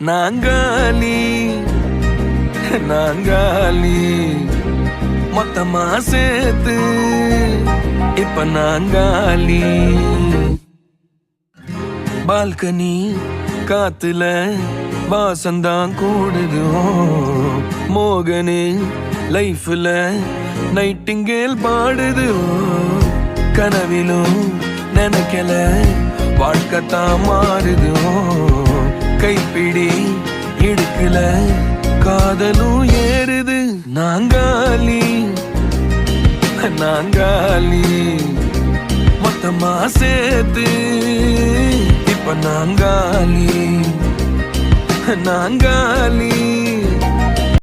நாங்காலி நாங்காலி மொத்தமா சேர்த்து இப்ப நாங்காலி. பால்கனி காத்துல வாசந்தான் கூடுது. மோகனே லைஃப்ல நைட்டிங்கேல் பாடுது. கனவிலும் நினைக்கல வாழ்க்கைத்தான் மாறுது. கைப்பிடி இடுக்கல காதலும் ஏறுது. நாங்காலி நாங்காலி மொத்தமா சேர்த்து இப்ப நாங்காலி நாங்காலி.